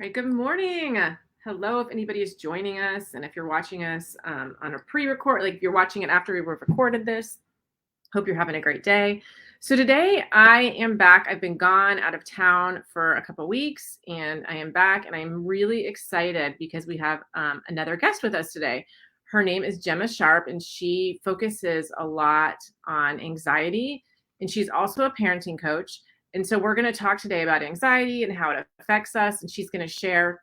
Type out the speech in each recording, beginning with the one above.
Right, good morning. Hello, if anybody is joining us, and if you're watching us on a pre-record, like if you're watching it after we recorded this, hope you're having a great day. So today I am back. I've been gone out of town for a couple weeks, and I am back, and I'm really excited because we have another guest with us today. Her name is Gemma Sharp, and she focuses a lot on anxiety, and she's also a parenting coach. And so we're going to talk today about anxiety and how it affects us. And she's going to share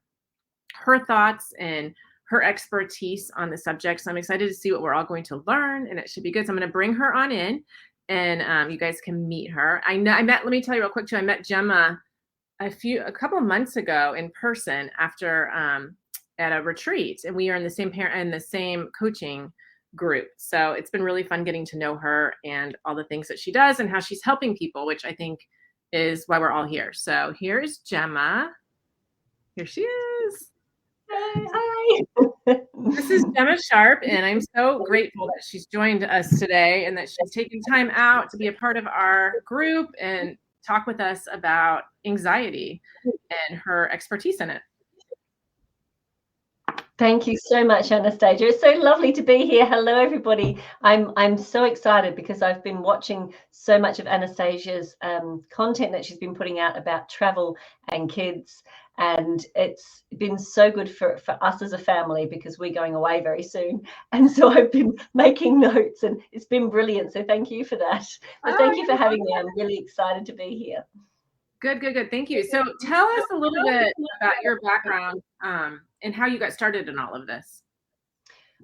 her thoughts and her expertise on the subject. So I'm excited to see what we're all going to learn, and it should be good. So I'm going to bring her on in, and you guys can meet her. Let me tell you real quick too, I met Gemma a couple months ago in person after at a retreat, and we are in the same coaching group. So it's been really fun getting to know her and all the things that she does and how she's helping people, which I think is why we're all here. So here's Gemma. Here she is. Hi. This is Gemma Sharp, and I'm so grateful that she's joined us today and that she's taking time out to be a part of our group and talk with us about anxiety and her expertise in it. Thank you so much, Anastasia. It's so lovely to be here. Hello, everybody. I'm so excited because I've been watching so much of Anastasia's content that she's been putting out about travel and kids. And it's been so good for us as a family because we're going away very soon. And so I've been making notes, and it's been brilliant. So thank you for that. But thank you for having me. I'm really excited to be here. Good. Thank you. So tell us a little bit about your background and how you got started in all of this.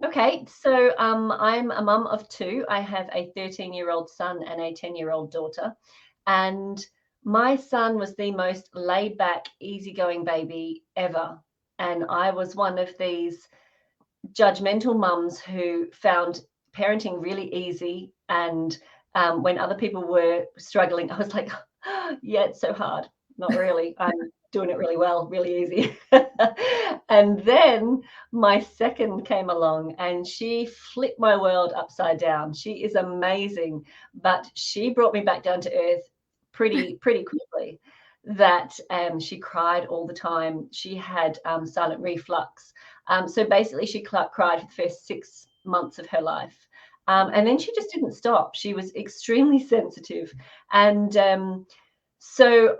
Okay, so I'm a mum of two. I have a 13-year-old son and a 10-year-old daughter. And my son was the most laid back, easygoing baby ever. And I was one of these judgmental mums who found parenting really easy. And when other people were struggling, I was like, oh, yeah, it's so hard. Not really. I'm doing it really well, really easy. And then my second came along and she flipped my world upside down. She is amazing, but she brought me back down to earth pretty quickly. That she cried all the time. She had silent reflux. So basically she cried for the first 6 months of her life. And then she just didn't stop. She was extremely sensitive. And so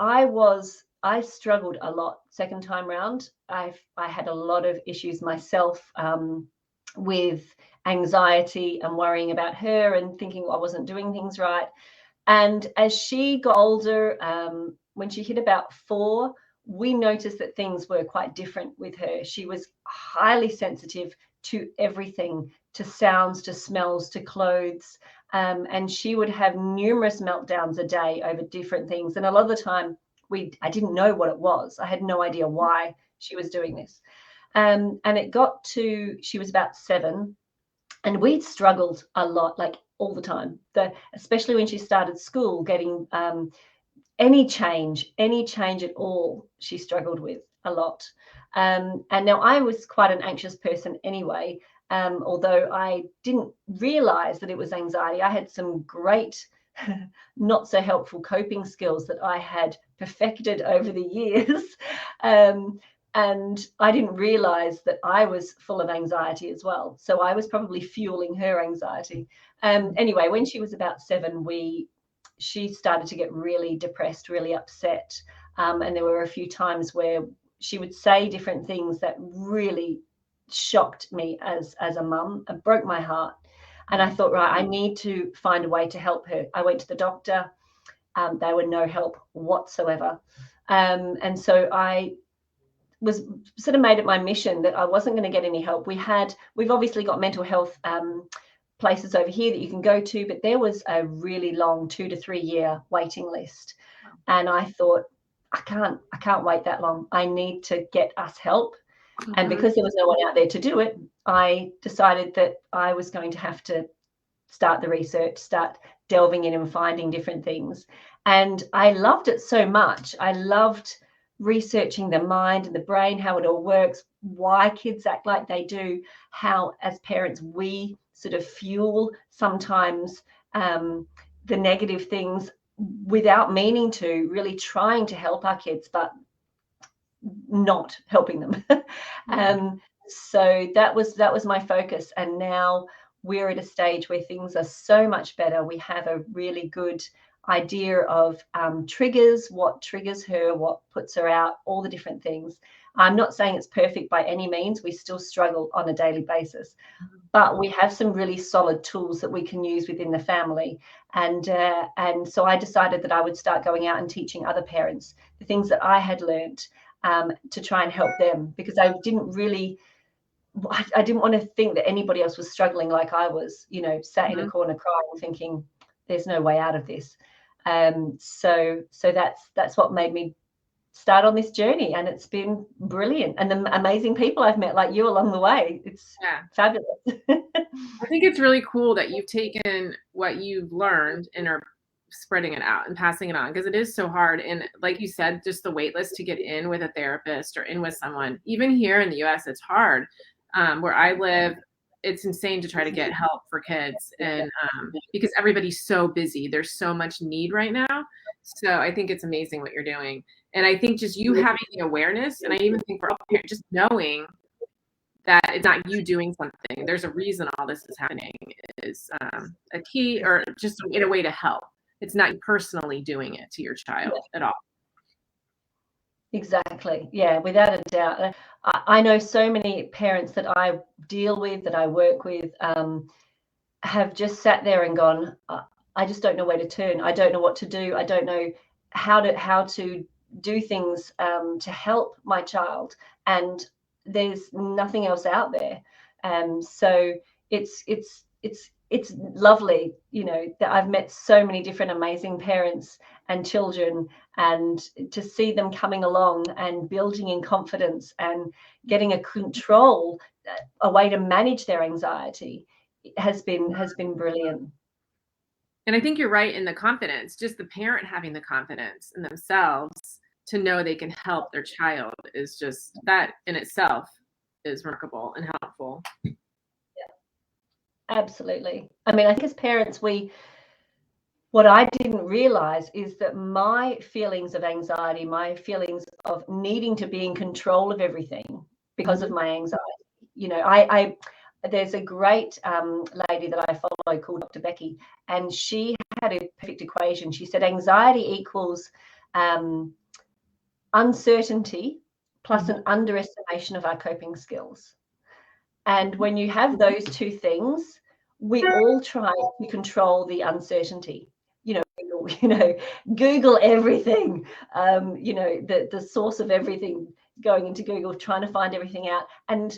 I struggled a lot second time round. I had a lot of issues myself with anxiety and worrying about her and thinking I wasn't doing things right. And as she got older, when she hit about 4, we noticed that things were quite different with her. She was highly sensitive to everything, to sounds, to smells, to clothes. And she would have numerous meltdowns a day over different things. And a lot of the time, I didn't know what it was. I had no idea why she was doing this. And it got to, she was about 7, and we'd struggled a lot, like all the time. Especially when she started school, getting any change at all, she struggled with a lot. And now I was quite an anxious person anyway, although I didn't realize that it was anxiety. I had some great not so helpful coping skills that I had perfected over the years. And I didn't realize that I was full of anxiety as well. So I was probably fueling her anxiety. Anyway, when she was about 7, she started to get really depressed, really upset. And there were a few times where she would say different things that really shocked me as a mum. It broke my heart. And I thought, right, I need to find a way to help her. I went to the doctor. They were no help whatsoever. And so I was sort of made it my mission that I wasn't going to get any help. We've obviously got mental health places over here that you can go to, but there was a really long 2 to 3 year waiting list. And I thought, I can't wait that long. I need to get us help. Mm-hmm. And because there was no one out there to do it, I decided that I was going to have to start the research, start delving in and finding different things. And I loved it so much. I loved researching the mind and the brain, how it all works, why kids act like they do, how as parents we sort of fuel sometimes the negative things without meaning to, really trying to help our kids, but not helping them. So that was my focus. And now we're at a stage where things are so much better. We have a really good idea of triggers, what triggers her, what puts her out, all the different things. I'm not saying it's perfect by any means. We still struggle on a daily basis, but we have some really solid tools that we can use within the family. And so I decided that I would start going out and teaching other parents the things that I had learned, to try and help them, because I didn't want to think that anybody else was struggling like I was, sat in a corner crying, thinking there's no way out of this. So that's what made me start on this journey, and it's been brilliant, and the amazing people I've met like you along the way. It's fabulous. I think it's really cool that you've taken what you've learned and are spreading it out and passing it on, because it is so hard. And like you said, just the wait list to get in with a therapist or in with someone, even here in the US, it's hard. Where I live, it's insane to try to get help for kids, and because everybody's so busy, there's so much need right now. So I think it's amazing what you're doing. And I think just you having the awareness, and I even think for all parents, just knowing that it's not you doing something, there's a reason all this is happening, is a key, or just in a way to help. It's not you personally doing it to your child at all. Exactly. Yeah, without a doubt. I know so many parents that I deal with, that I work with, have just sat there and gone, I just don't know where to turn. I don't know what to do. I don't know how to do things to help my child. And there's nothing else out there. So it's lovely, that I've met so many different amazing parents and children, and to see them coming along and building in confidence and getting a control, a way to manage their anxiety, has been brilliant. And I think you're right in the confidence, just the parent having the confidence in themselves to know they can help their child, is just, that in itself is remarkable and helpful. Yeah, absolutely. I mean, I think as parents, what I didn't realize is that my feelings of anxiety, my feelings of needing to be in control of everything because of my anxiety, there's a great lady that I follow called Dr. Becky, and she had a perfect equation. She said anxiety equals uncertainty plus an underestimation of our coping skills. And when you have those two things, we all try to control the uncertainty. Google everything, the source of everything, going into Google, trying to find everything out. And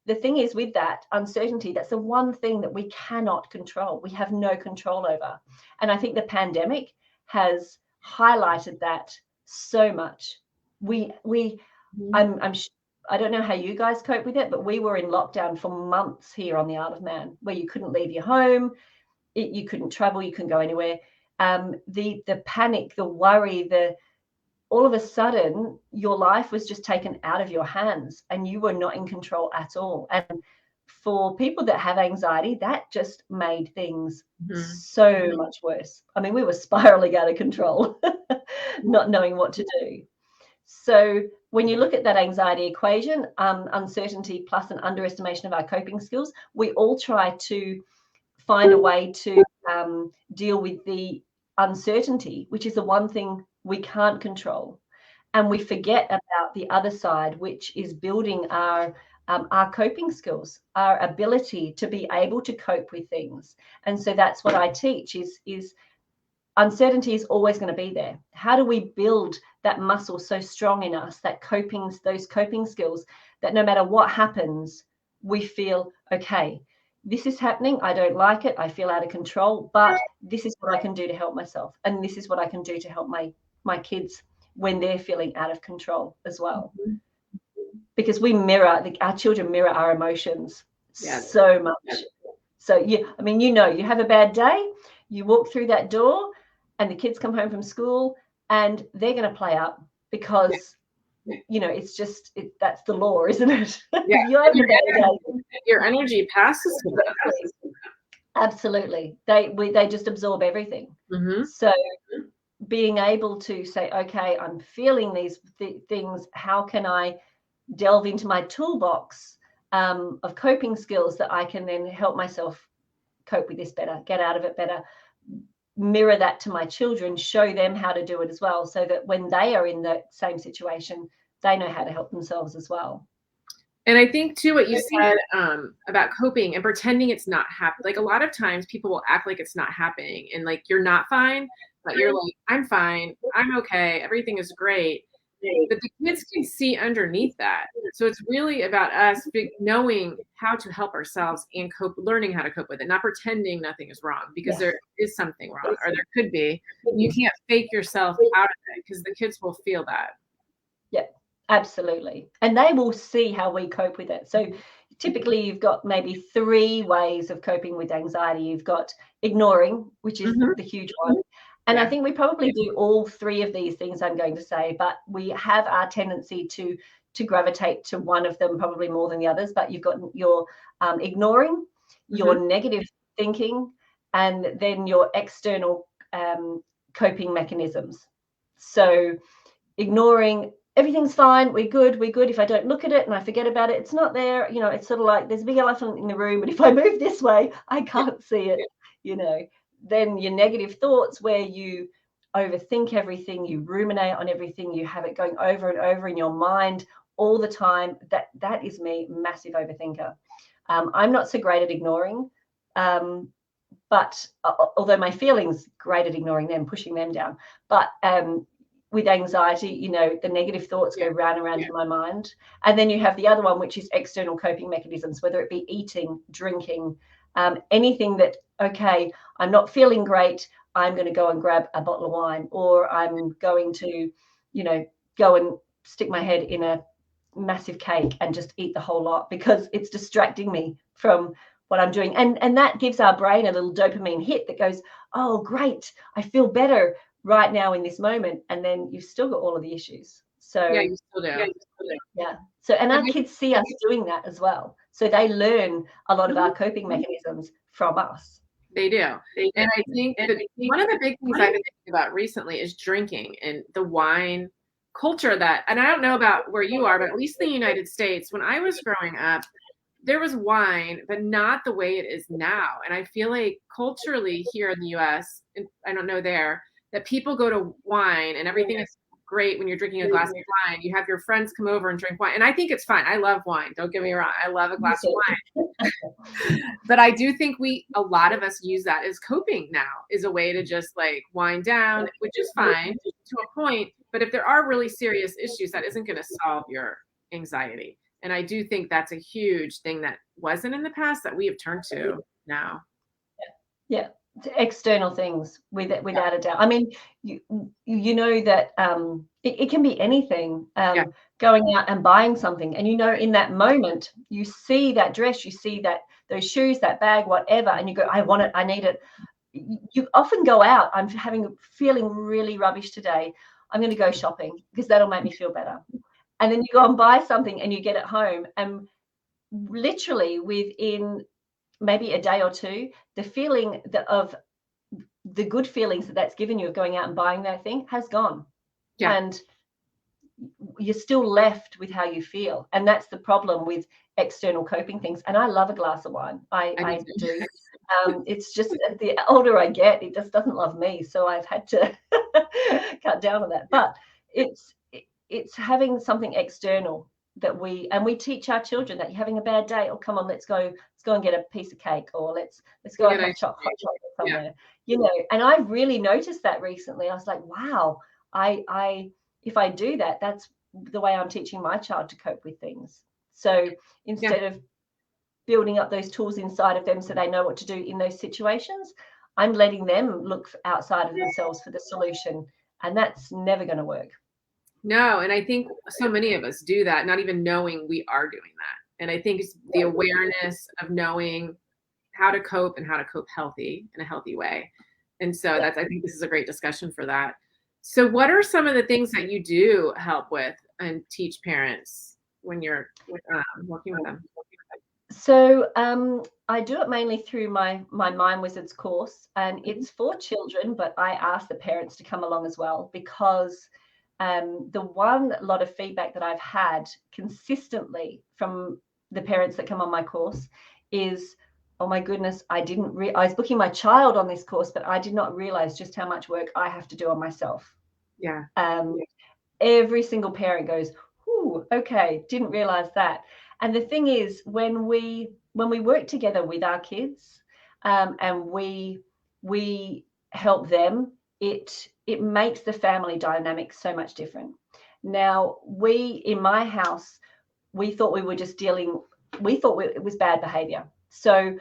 the thing is, with that uncertainty, that's the one thing that we cannot control. We have no control over. And I think the pandemic has highlighted that so much. I don't know how you guys cope with it, but we were in lockdown for months here on the Isle of Man, where you couldn't leave your home, you couldn't travel, you couldn't go anywhere. The panic, the worry, all of a sudden your life was just taken out of your hands and you were not in control at all. And for people that have anxiety, that just made things so much worse. I mean, we were spiraling out of control, not knowing what to do. So when you look at that anxiety equation, uncertainty plus an underestimation of our coping skills, we all try to find a way to deal with the uncertainty, which is the one thing we can't control. And we forget about the other side, which is building our coping skills, our ability to be able to cope with things. And so that's what I teach is uncertainty is always going to be there. How do we build that muscle so strong in us, those coping skills, that no matter what happens, we feel, okay, this is happening, I don't like it, I feel out of control, but this is what I can do to help myself. And this is what I can do to help my kids when they're feeling out of control as well. Because our children mirror our emotions so much. So you have a bad day, you walk through that door and the kids come home from school and they're going to play up, because it's just that's the law, isn't it? Yeah. Your energy passes to them. Absolutely. They just absorb everything. So being able to say, okay, I'm feeling these things. How can I delve into my toolbox of coping skills that I can then help myself cope with this better, get out of it better, mirror that to my children, show them how to do it as well, so that when they are in the same situation, they know how to help themselves as well. And I think too, what you said about coping and pretending it's not happening. Like a lot of times people will act like it's not happening and like you're not fine, but you're like, I'm fine, I'm okay, everything is great. But the kids can see underneath that. So it's really about us knowing how to help ourselves and cope, learning how to cope with it, not pretending nothing is wrong, because there is something wrong, or there could be. You can't fake yourself out of it because the kids will feel that. Yeah, absolutely. And they will see how we cope with it. So typically you've got maybe 3 ways of coping with anxiety. You've got ignoring, which is the huge one. And I think we probably do all 3 of these things I'm going to say, but we have our tendency to gravitate to one of them probably more than the others. But you've got your ignoring, your negative thinking, and then your external coping mechanisms. So ignoring, everything's fine, we're good. If I don't look at it and I forget about it, it's not there. You know, it's sort of like there's a big elephant in the room, but if I move this way, I can't see it, you know. Then your negative thoughts, where you overthink everything, you ruminate on everything, you have it going over and over in your mind all the time. That is me, massive overthinker. I'm not so great at ignoring, but although my feelings great at ignoring them, pushing them down. But with anxiety, you know, the negative thoughts go round and round in my mind. And then you have the other one, which is external coping mechanisms, whether it be eating, drinking, anything that, okay, I'm not feeling great, I'm going to go and grab a bottle of wine, or I'm going to, you know, go and stick my head in a massive cake and just eat the whole lot because it's distracting me from what I'm doing. And that gives our brain a little dopamine hit that goes, oh, great, I feel better right now in this moment. And then you've still got all of the issues. So yeah, you still do. Yeah. So, and our kids see us doing that as well. So they learn a lot of our coping mechanisms from us. They do. And I think that one of the big things I've been thinking about recently is drinking and the wine culture that, and I don't know about where you are, but at least in the United States, when I was growing up, there was wine, but not the way it is now. And I feel like culturally here in the US, and I don't know there, that people go to wine and everything is great when you're drinking a glass of wine. You have your friends come over and drink wine. And I think it's fine. I love wine. Don't get me wrong. I love a glass of wine. But I do think a lot of us use that as coping now, is a way to just like wind down, which is fine to a point. But if there are really serious issues, that isn't going to solve your anxiety. And I do think that's a huge thing that wasn't in the past that we have turned to now. Yeah. External things, without a doubt. I mean, you know that it can be anything. Going out and buying something, and you know, in that moment, you see that dress, you see that those shoes, that bag, whatever, and you go, I want it, I need it. You often go out, I'm feeling really rubbish today, I'm going to go shopping because that'll make me feel better. And then you go and buy something and you get it home, and literally within maybe a day or two, the feeling of the good feelings that's given you of going out and buying that thing has gone. And you're still left with how you feel. And that's the problem with external coping things. And I love a glass of wine. I do. It's just the older I get, it just doesn't love me. So I've had to cut down on that. But it's having something external that we teach our children that you're having a bad day. Oh, come on, let's go and get a piece of cake, or let's go and have hot chocolate somewhere. You know, and I've really noticed that recently. I was like, wow, I if I do that, that's the way I'm teaching my child to cope with things. So instead of building up those tools inside of them so they know what to do in those situations, I'm letting them look outside of themselves for the solution, and that's never going to work. No, and I think so many of us do that, not even knowing we are doing that. And I think it's the awareness of knowing how to cope and how to cope healthy in a healthy way. And so I think this is a great discussion for that. So what are some of the things that you do help with and teach parents when you're working with them? So I do it mainly through my Mind Wizards course, and it's for children, but I ask the parents to come along as well, because the one lot of feedback that I've had consistently from the parents that come on my course is, oh my goodness, I was booking my child on this course, but I did not realize just how much work I have to do on myself. Yeah. Every single parent goes, "Ooh, okay, didn't realize that." And the thing is, when we work together with our kids, and we help them, it makes the family dynamic so much different. Now, in my house, we thought we were just it was bad behavior. So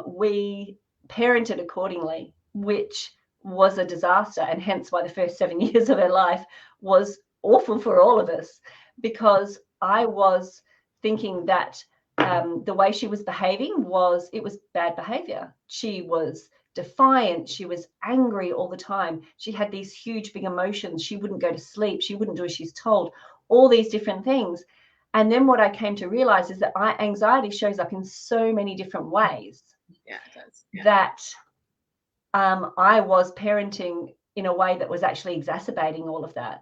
we parented accordingly, which was a disaster, and hence why the first 7 years of her life was awful for all of us, because I was thinking that the way she was behaving was bad behavior. She was defiant. She was angry all the time. She had these huge, big emotions. She wouldn't go to sleep. She wouldn't do as she's told. All these different things. And then what I came to realize is that anxiety shows up in so many different ways. Yeah, it does. Yeah. That I was parenting in a way that was actually exacerbating all of that.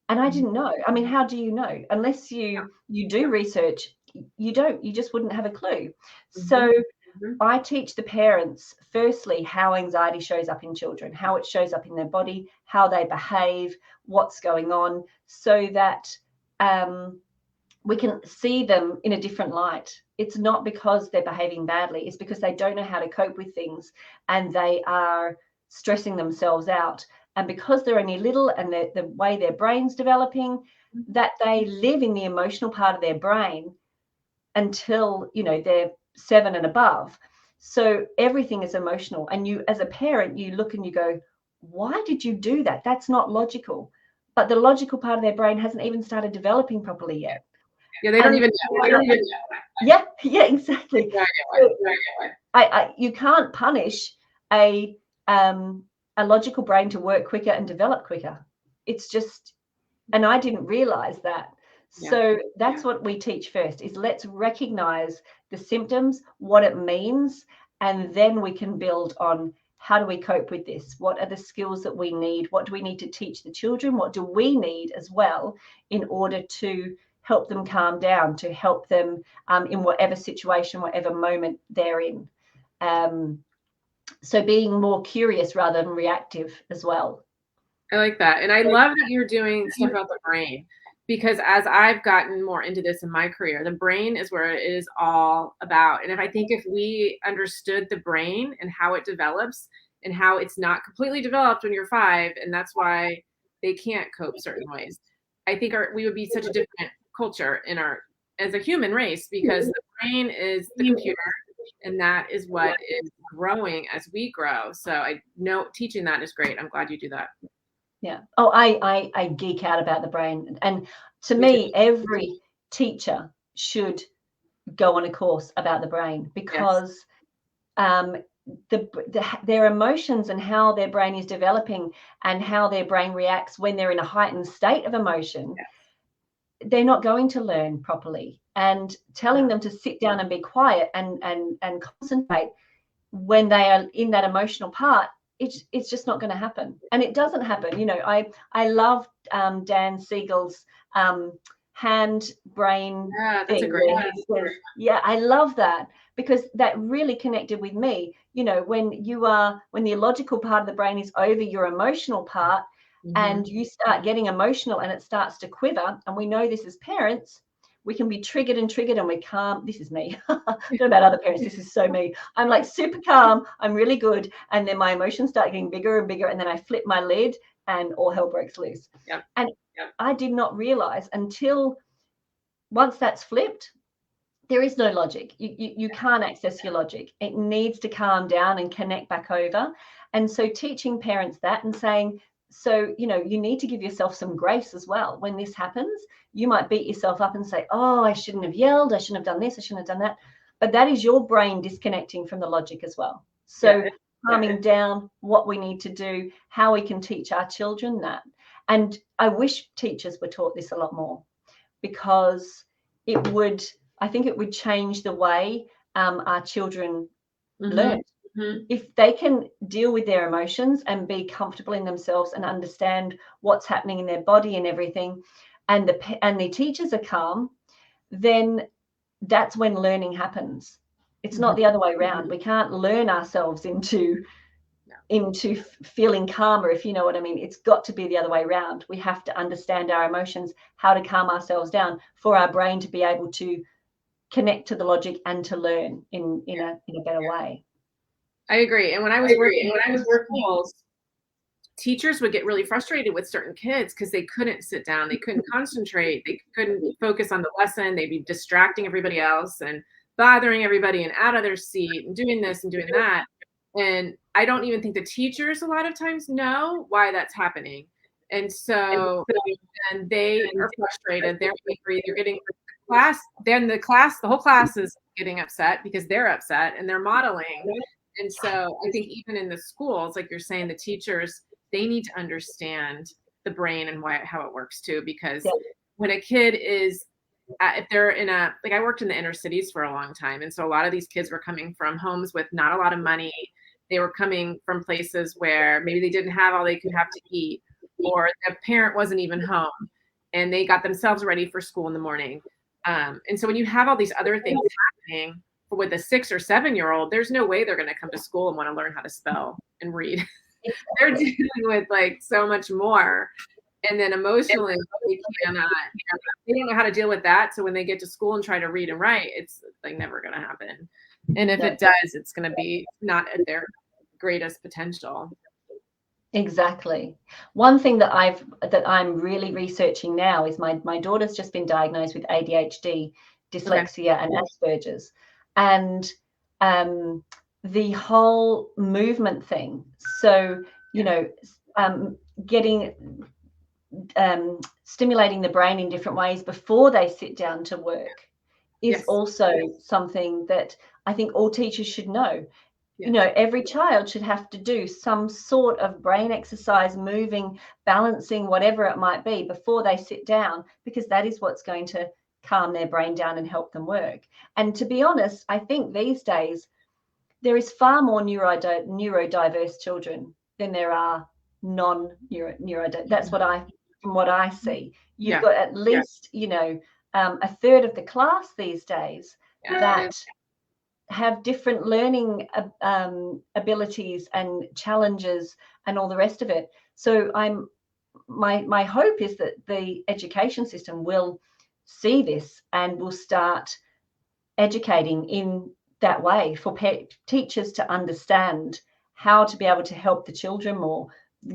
And I didn't know. I mean, how do you know? Unless you do research, you just wouldn't have a clue. So I teach the parents, firstly, how anxiety shows up in children, how it shows up in their body, how they behave, what's going on, so that we can see them in a different light. It's not because they're behaving badly. It's because they don't know how to cope with things, and they are stressing themselves out. And because they're only little, and the way their brain's developing, that they live in the emotional part of their brain until, they're 7 and above. So everything is emotional. And you, as a parent, you look and you go, why did you do that? That's not logical. But the logical part of their brain hasn't even started developing properly yet. Yeah, they don't even know. Yeah, exactly. You can't punish a logical brain to work quicker and develop quicker. It's just, and I didn't realize that. So that's what we teach first, is let's recognize the symptoms, what it means, and then we can build on how do we cope with this? What are the skills that we need? What do we need to teach the children? What do we need as well in order to help them calm down, to help them in whatever situation, whatever moment they're in. So being more curious rather than reactive as well. I like that. And I love that you're doing stuff about the brain, because as I've gotten more into this in my career, the brain is where it is all about. And if we understood the brain and how it develops, and how it's not completely developed when you're 5, and that's why they can't cope certain ways, I think we would be such a different culture as a human race, because the brain is the computer, and that is what is growing as we grow. So I know teaching that is great. I'm glad you do that. Yeah. Oh, I geek out about the brain. And to me, every teacher should go on a course about the brain, because their emotions and how their brain is developing and how their brain reacts when they're in a heightened state of emotion, they're not going to learn properly. And telling them to sit down and be quiet and concentrate when they are in that emotional part, it's just not going to happen. And it doesn't happen. I love Dan Siegel's hand brain that's a great says, I love that, because that really connected with me. When the illogical part of the brain is over your emotional part, and you start getting emotional and it starts to quiver, and we know this as parents, we can be triggered and we calm. This is me. I don't know about other parents. This is so me. I'm like super calm. I'm really good. And then my emotions start getting bigger and bigger. And then I flip my lid and all hell breaks loose. And I did not realize until once that's flipped, there is no logic. You can't access your logic. It needs to calm down and connect back over. And so teaching parents that and saying, so, you need to give yourself some grace as well. When this happens, you might beat yourself up and say, oh, I shouldn't have yelled. I shouldn't have done this. I shouldn't have done that. But that is your brain disconnecting from the logic as well. So calming down, what we need to do, how we can teach our children that. And I wish teachers were taught this a lot more, because it would I think it would change the way our children learn. Mm-hmm. If they can deal with their emotions and be comfortable in themselves and understand what's happening in their body and everything, and the teachers are calm, then that's when learning happens. It's not the other way around. We can't learn ourselves into feeling calmer, if you know what I mean. It's got to be the other way around. We have to understand our emotions, how to calm ourselves down for our brain to be able to connect to the logic and to learn in a better way. I agree. And when I was working in schools, teachers would get really frustrated with certain kids because they couldn't sit down, they couldn't concentrate, they couldn't focus on the lesson, they'd be distracting everybody else and bothering everybody and out of their seat and doing this and doing that. And I don't even think the teachers a lot of times know why that's happening. And so and they are frustrated, they're angry, they're getting class, then the whole class is getting upset because they're upset and they're modeling. And so I think even in the schools, like you're saying, the teachers, they need to understand the brain and how it works too, because when a kid is, if they're like I worked in the inner cities for a long time. And so a lot of these kids were coming from homes with not a lot of money. They were coming from places where maybe they didn't have all they could have to eat, or their parent wasn't even home and they got themselves ready for school in the morning. And so when you have all these other things happening with a 6 or 7-year-old, there's no way they're going to come to school and want to learn how to spell and read. They're dealing with like so much more. And then emotionally, they don't know how to deal with that. So when they get to school and try to read and write, it's like never going to happen. And if it does, it's going to be not at their greatest potential. Exactly. One thing that I'm really researching now is my daughter's just been diagnosed with ADHD, dyslexia, and Asperger's, and the whole movement thing. So stimulating the brain in different ways before they sit down to work is also something that I think all teachers should know. Every child should have to do some sort of brain exercise, moving, balancing, whatever it might be, before they sit down, because that is what's going to calm their brain down and help them work. And to be honest, I think these days there is far more neurodiverse children than there are non-neurodiverse. That's from what I see. You've got at least, a third of the class these days that have different learning abilities and challenges and all the rest of it. So my hope is that the education system will see this and will start educating in that way for teachers to understand how to be able to help the children more.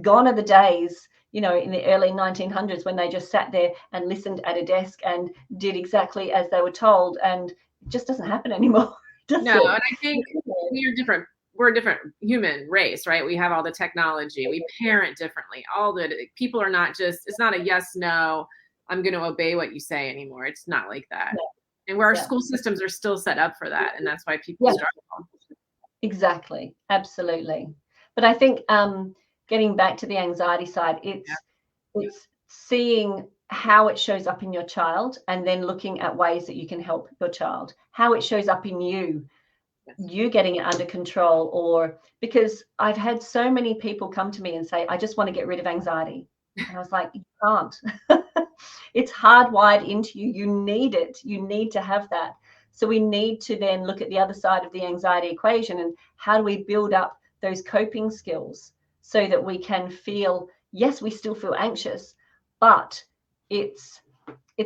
Gone are the days, in the early 1900s when they just sat there and listened at a desk and did exactly as they were told, and it just doesn't happen anymore. No, and I think we're a different human race, right? We have all the technology, we parent differently. All the people are not just, it's not a yes, no, I'm going to obey what you say anymore. It's not like that. No. And where our school systems are still set up for that. And that's why people struggle. Exactly. Absolutely. But I think getting back to the anxiety side, it's seeing how it shows up in your child and then looking at ways that you can help your child, how it shows up in you getting it under control. Or because I've had so many people come to me and say, I just want to get rid of anxiety. And I was like, you can't. It's hardwired into you. You need it. You need to have that. So we need to then look at the other side of the anxiety equation and how do we build up those coping skills so that we can feel, yes, we still feel anxious, but it's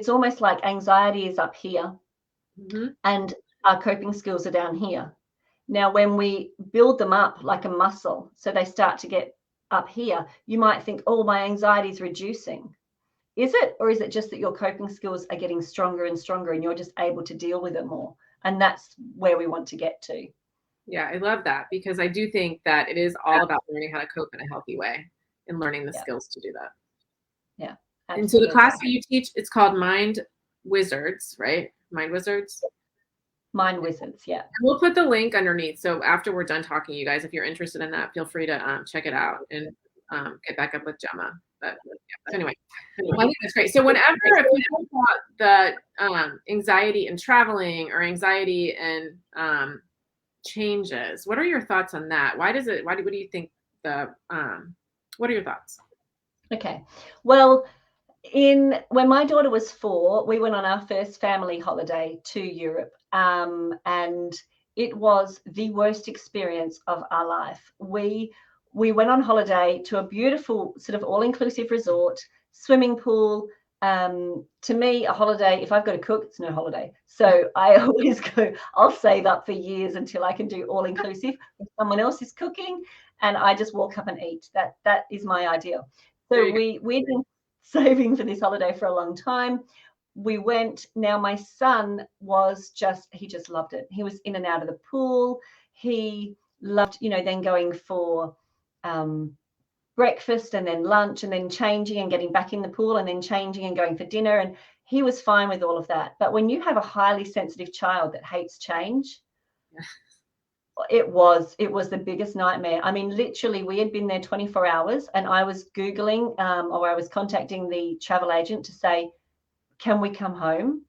almost like anxiety is up here and our coping skills are down here. Now, when we build them up like a muscle, so they start to get up here, you might think, oh, my anxiety is reducing. Is it? Or is it just that your coping skills are getting stronger and stronger and you're just able to deal with it more? And that's where we want to get to. Yeah, I love that, because I do think that it is all about learning how to cope in a healthy way and learning the skills to do that. Yeah. Absolutely. And so the class that you teach, it's called Mind Wizards, right? Mind Wizards? Mind Wizards, yeah. And we'll put the link underneath. So after we're done talking, you guys, if you're interested in that, feel free to check it out and get back up with Gemma. But yeah. So anyway, well, I think that's great. So whenever if you talk about the anxiety in traveling or anxiety and changes, what are your thoughts on that? What do you think what are your thoughts? Okay. Well, when my daughter was 4, we went on our first family holiday to Europe, and it was the worst experience of our life. We went on holiday to a beautiful sort of all-inclusive resort, swimming pool. To me, a holiday, if I've got to cook, it's no holiday. So I always go, I'll save up for years until I can do all-inclusive. If someone else is cooking and I just walk up and eat, that is my ideal. So we'd been saving for this holiday for a long time. We went. Now my son he just loved it. He was in and out of the pool. He loved, then going for breakfast and then lunch and then changing and getting back in the pool and then changing and going for dinner. And he was fine with all of that. But when you have a highly sensitive child that hates change, it was the biggest nightmare. I mean, literally, we had been there 24 hours and I was Googling or I was contacting the travel agent to say, can we come home?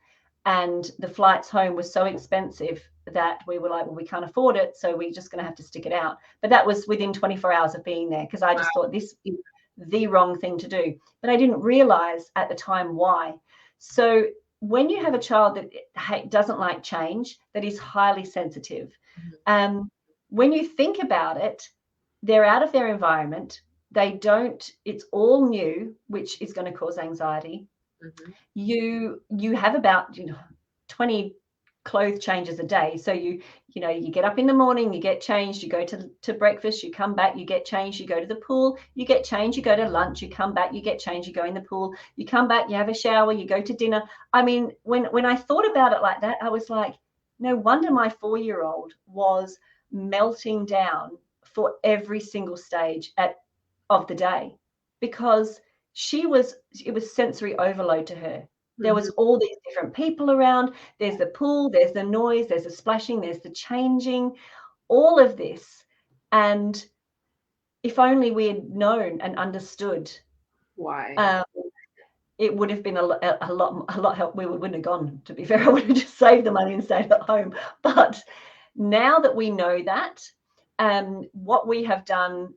And the flights home were so expensive that we were like, well, we can't afford it. So we're just going to have to stick it out. But that was within 24 hours of being there because I just thought this is the wrong thing to do. But I didn't realize at the time why. So when you have a child that doesn't like change, that is highly sensitive, when you think about it, they're out of their environment. It's all new, which is going to cause anxiety. You have about 20 clothes changes a day. So you get up in the morning, you get changed, you go to breakfast, you come back, you get changed, you go to the pool, you get changed, you go to lunch, you come back, you get changed, you go in the pool, you come back, you have a shower, you go to dinner. I mean, when I thought about it like that, I was like, no wonder my 4-year-old was melting down for every single stage of the day, because it was sensory overload to her. There was all these different people around. There's the pool, there's the noise, there's the splashing, there's the changing, all of this. And if only we had known and understood why, it would have been a lot help. We wouldn't have gone, to be fair. I would have just saved the money and stayed at home. But now that we know that, what we have done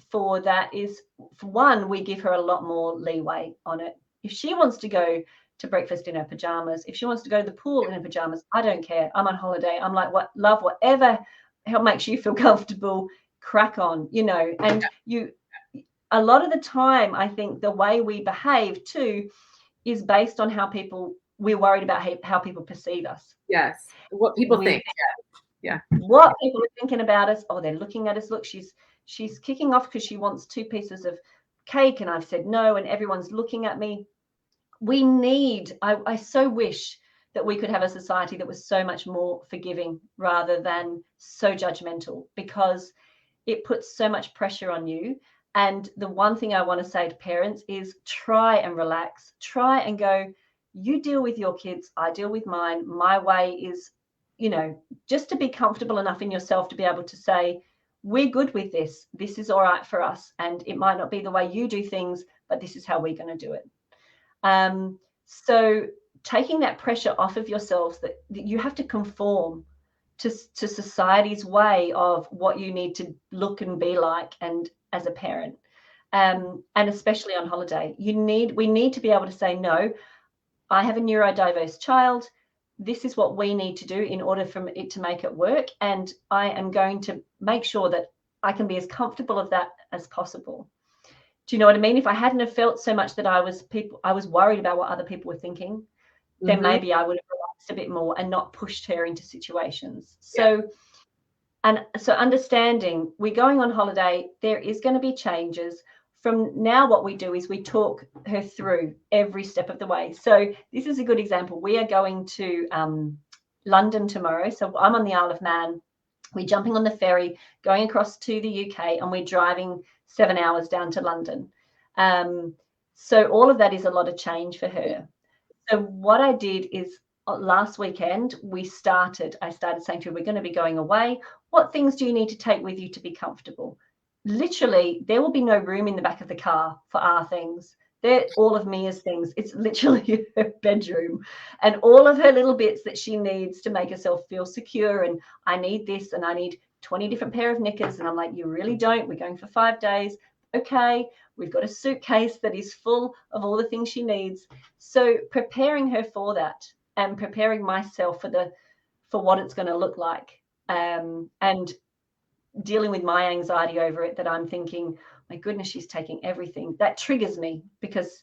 for that is, for one, we give her a lot more leeway on it. If she wants to go to breakfast in her pajamas, if she wants to go to the pool in her pajamas, I don't care. I'm on holiday. I'm like, whatever help makes you feel comfortable, crack on, and a lot of the time, I think the way we behave too is based on we're worried about how people perceive us. Yes. What people think. Yeah. What people are thinking about us. Oh, they're looking at us. Look, she's kicking off because she wants 2 pieces of cake and I've said no and everyone's looking at me. I so wish that we could have a society that was so much more forgiving rather than so judgmental, because it puts so much pressure on you. And the one thing I want to say to parents is try and relax, try and go, you deal with your kids, I deal with mine. My way is, just to be comfortable enough in yourself to be able to say, we're good with this. This is all right for us. And it might not be the way you do things, but this is how we're going to do it. So taking that pressure off of yourselves that you have to conform to society's way of what you need to look and be like, and as a parent, and especially on holiday, we need to be able to say, no, I have a neurodiverse child. This is what we need to do in order for it to make it work. And I am going to make sure that I can be as comfortable of that as possible. Do you know what I mean? If I hadn't have felt so much that I was worried about what other people were thinking, then maybe I would have relaxed a bit more and not pushed her into situations. So understanding we're going on holiday, there is going to be changes. From now, what we do is we talk her through every step of the way. So this is a good example. We are going to London tomorrow. So I'm on the Isle of Man. We're jumping on the ferry, going across to the UK, and we're driving 7 hours down to London. So all of that is a lot of change for her. So what I did is last weekend, I started saying to her, we're going to be going away. What things do you need to take with you to be comfortable? literally there will be no room in the back of the car for our things. They're all of Mia's things. It's literally her bedroom and all of her little bits that she needs to make herself feel secure. And I need this and I need 20 different pair of knickers. And I'm like, you really don't. We're going for 5 days. Okay. We've got a suitcase that is full of all the things she needs. So preparing her for that and preparing myself for what it's going to look like. And dealing with my anxiety over it, that I'm thinking, my goodness, she's taking everything. That triggers me because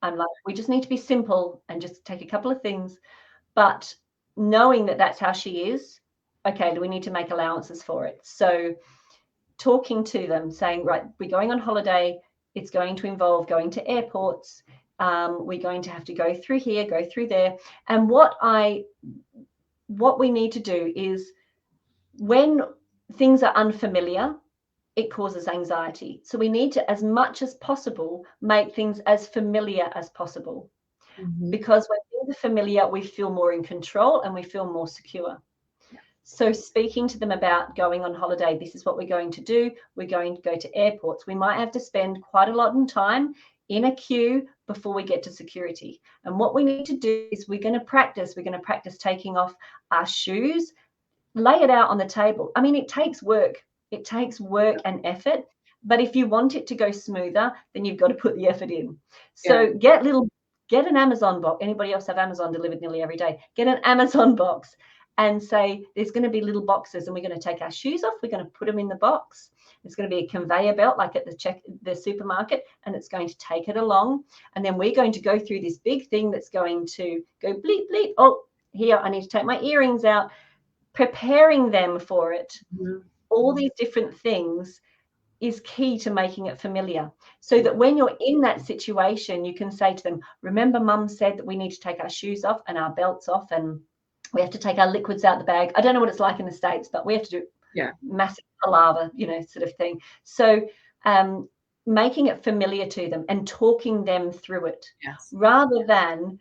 I'm like, we just need to be simple and just take a couple of things. But knowing that that's how she is, okay, do we need to make allowances for it? So talking to them, saying, right, we're going on holiday. It's going to involve going to airports. We're going to have to go through here, go through there. And what we need to do is, when things are unfamiliar, it causes anxiety. So we need to, as much as possible, make things as familiar as possible. Because when things are familiar, we feel more in control and we feel more secure. So speaking to them about going on holiday, this is what we're going to do. We're going to go to airports. We might have to spend quite a lot of time in a queue before we get to security. And what we need to do is we're going to practice. We're going to practice taking off our shoes, lay it out on the table. I mean, it takes work. It takes work and effort. But if you want it to go smoother, then you've got to put the effort in. So get an Amazon box. Anybody else have Amazon delivered nearly every day? Get an Amazon box and say, there's going to be little boxes and we're going to take our shoes off. We're going to put them in the box. There's going to be a conveyor belt like at the supermarket, and it's going to take it along. And then we're going to go through this big thing that's going to go bleep, bleep. Oh, here, I need to take my earrings out. Preparing them for it. All these different things is key to making it familiar, so that when you're in that situation, you can say to them, remember Mum said that we need to take our shoes off and our belts off, and we have to take our liquids out the bag. I don't know what it's like in the States, but we have to do massive palaver, sort of thing. So making it familiar to them and talking them through it, rather than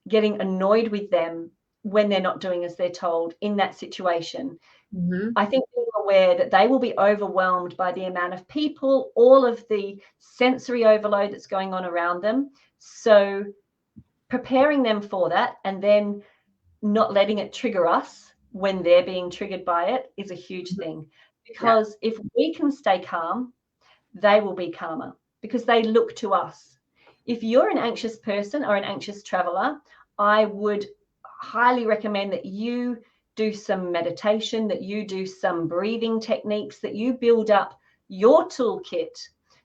getting annoyed with them when they're not doing as they're told in that situation. I think being aware that they will be overwhelmed by the amount of people, all of the sensory overload that's going on around them. So preparing them for that and then not letting it trigger us when they're being triggered by it is a huge thing. Because if we can stay calm, they will be calmer because they look to us. If you're an anxious person or an anxious traveler, I would highly recommend that you do some meditation, that you do some breathing techniques, that you build up your toolkit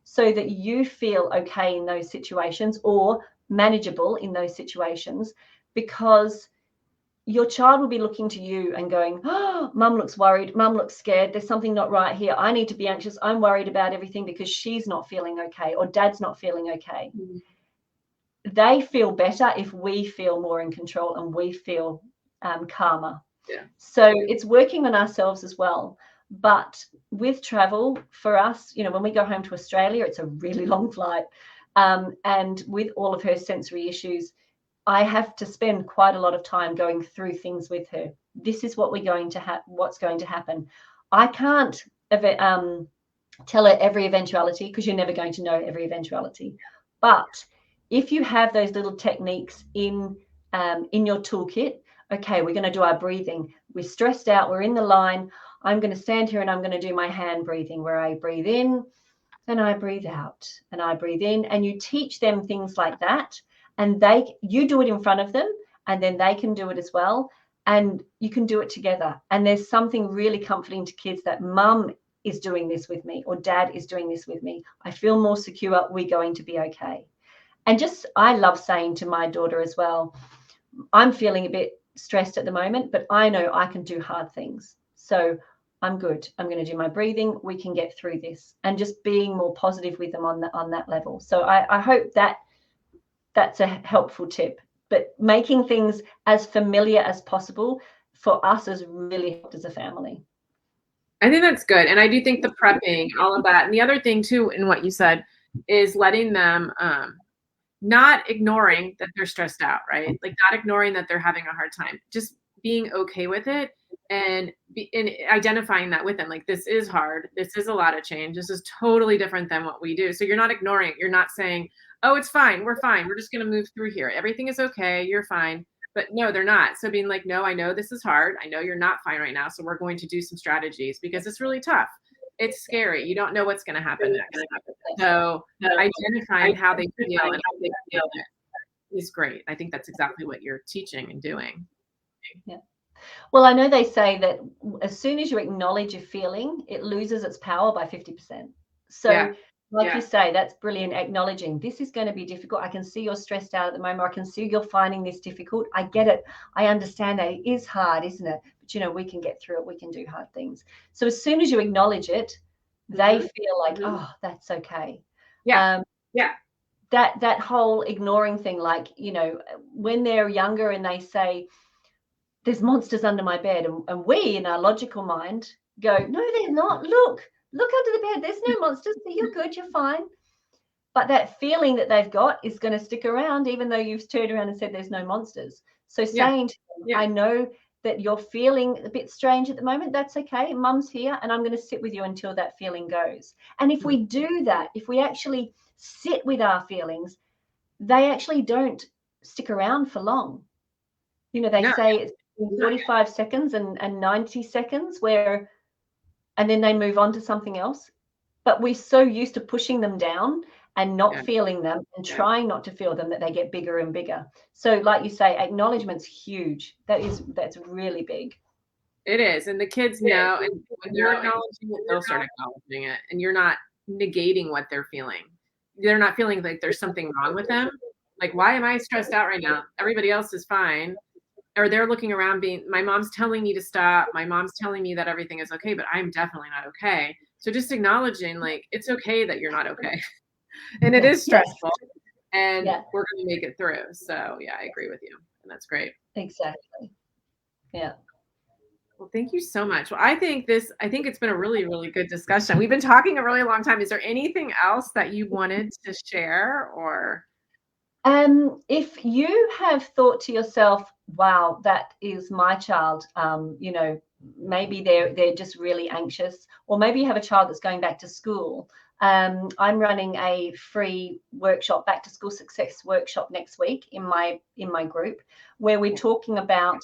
so that you feel okay in those situations or manageable in those situations, because your child will be looking to you and going, oh, Mum looks worried, Mum looks scared, there's something not right here, I need to be anxious, I'm worried about everything because she's not feeling okay or Dad's not feeling okay. They feel better if we feel more in control and we feel calmer. So it's working on ourselves as well. But with travel, for us, when we go home to Australia, it's a really long flight. And with all of her sensory issues, I have to spend quite a lot of time going through things with her. This is what we're going to what's going to happen. I can't tell her every eventuality because you're never going to know every eventuality. But if you have those little techniques in your toolkit, okay, we're going to do our breathing. We're stressed out. We're in the line. I'm going to stand here and I'm going to do my hand breathing, where I breathe in and I breathe out and I breathe in. And you teach them things like that, and you do it in front of them, and then they can do it as well. And you can do it together. And there's something really comforting to kids that Mum is doing this with me or Dad is doing this with me. I feel more secure. We're going to be okay. And I love saying to my daughter as well, I'm feeling a bit stressed at the moment, but I know I can do hard things. So I'm good. I'm going to do my breathing. We can get through this, and just being more positive with them on that level. So I hope that's a helpful tip. But making things as familiar as possible for us has really helped as a family. I think that's good. And I do think the prepping, all of that. And the other thing too, in what you said, is letting them not ignoring that they're stressed out, right? Like not ignoring that they're having a hard time, just being okay with it and identifying that with them, like, this is hard. This is a lot of change. This is totally different than what we do. So you're not ignoring it. You're not saying, oh, it's fine. We're fine. We're just going to move through here. Everything is okay. You're fine. But no, they're not. So being like, no, I know this is hard. I know you're not fine right now. So we're going to do some strategies because it's really tough. It's scary. You don't know what's going to happen next. So identifying how they feel and how they feel is great. I think that's exactly what you're teaching and doing. Yeah. Well, I know they say that as soon as you acknowledge a feeling, it loses its power by 50%. So like you say, that's brilliant. Acknowledging this is going to be difficult. I can see you're stressed out at the moment. I can see you're finding this difficult. I get it. I understand that it is hard, isn't it? But, we can get through it. We can do hard things. So as soon as you acknowledge it, they feel like, oh, that's okay. That whole ignoring thing, like, when they're younger and they say, there's monsters under my bed, and we in our logical mind go, no, they're not. Look under the bed. There's no monsters. You're good. You're fine. But that feeling that they've got is going to stick around, even though you've turned around and said there's no monsters. So saying to them, I know that you're feeling a bit strange at the moment. That's okay. Mum's here, and I'm going to sit with you until that feeling goes. And if we do that, if we actually sit with our feelings, they actually don't stick around for long. They say it's 45 seconds and 90 seconds and then they move on to something else. But we're so used to pushing them down and not feeling them and trying not to feel them that they get bigger and bigger. So like you say, acknowledgement's huge. That's really big. It is. And the kids know, and when you're acknowledging it, they'll start acknowledging it, and you're not negating what they're feeling. They're not feeling like there's something wrong with them. Like, why am I stressed out right now? Everybody else is fine. Or they're looking around being, my mom's telling me to stop. My mom's telling me that everything is okay, but I'm definitely not okay. So just acknowledging, like, it's okay that you're not okay. And it is stressful. And we're going to make it through. So yeah, I agree with you. And that's great. Exactly. Yeah. Well, thank you so much. Well, I think it's been a really, really good discussion. We've been talking a really long time. Is there anything else that you wanted to share, or? If you have thought to yourself, wow, that is my child, maybe they're just really anxious, or maybe you have a child that's going back to school. I'm running a free workshop, back to school success workshop next week in my group, where we're talking about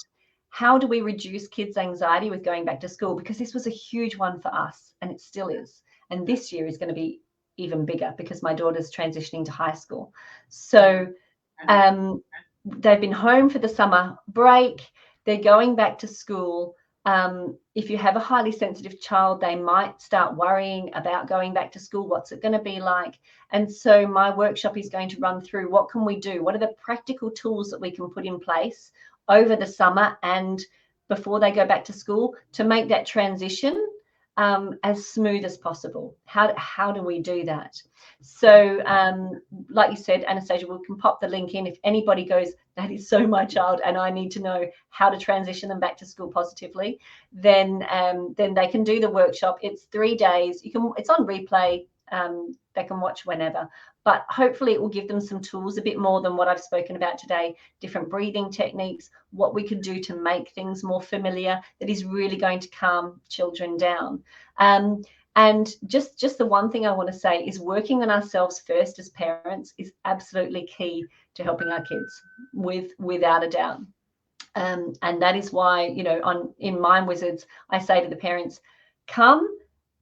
how do we reduce kids' anxiety with going back to school, because this was a huge one for us, and it still is. And this year is going to be even bigger because my daughter's transitioning to high school. So they've been home for the summer break. They're going back to school. If you have a highly sensitive child, they might start worrying about going back to school. What's it going to be like? And so my workshop is going to run through, what can we do? What are the practical tools that we can put in place over the summer and before they go back to school to make that transition as smooth as possible? How do we do that? So like you said, Anastasia, we can pop the link in. If anybody goes, that is so my child, and I need to know how to transition them back to school positively, then they can do the workshop. It's 3 days. It's on replay. They can watch whenever, but hopefully it will give them some tools, a bit more than what I've spoken about today, different breathing techniques, what we could do to make things more familiar that is really going to calm children down. And just the one thing I want to say is working on ourselves first as parents is absolutely key to helping our kids, without a doubt. And that is why, in Mind Wizards, I say to the parents, come,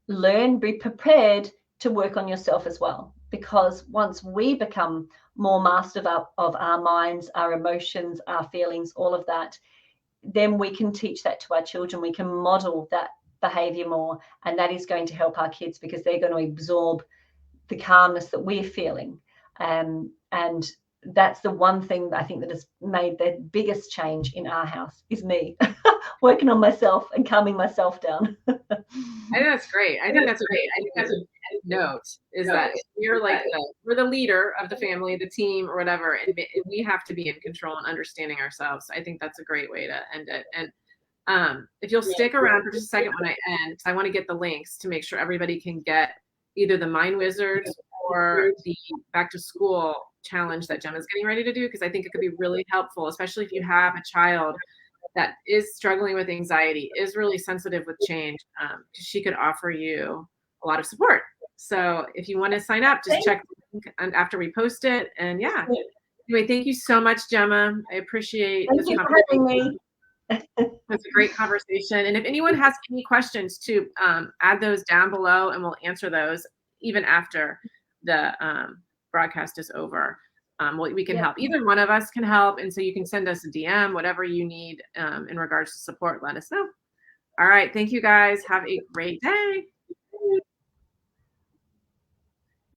learn, be prepared to work on yourself as well. Because once we become more master of our minds, our emotions, our feelings, all of that, then we can teach that to our children. We can model that behavior more, and that is going to help our kids because they're going to absorb the calmness that we're feeling. And that's the one thing that I think that has made the biggest change in our house is me working on myself and calming myself down. I think that's great. I think that's a note, is that you're like we're the leader of the family, the team, or whatever, and we have to be in control and understanding ourselves. I think that's a great way to end it. And if you'll stick around for just a second when I end, because I want to get the links to make sure everybody can get either the Mind Wizards or the back to school challenge that Gemma's getting ready to do, because I think it could be really helpful, especially if you have a child that is struggling with anxiety, is really sensitive with change, because she could offer you a lot of support. So if you want to sign up, just check the link after we post it. And yeah, anyway, thank you so much, Gemma. I appreciate Thank this you for conversation. having me. It's a great conversation. And if anyone has any questions too, add those down below and we'll answer those even after the broadcast is over. We can help. Either one of us can help. And so you can send us a DM, whatever you need in regards to support, let us know. All right. Thank you guys. Have a great day.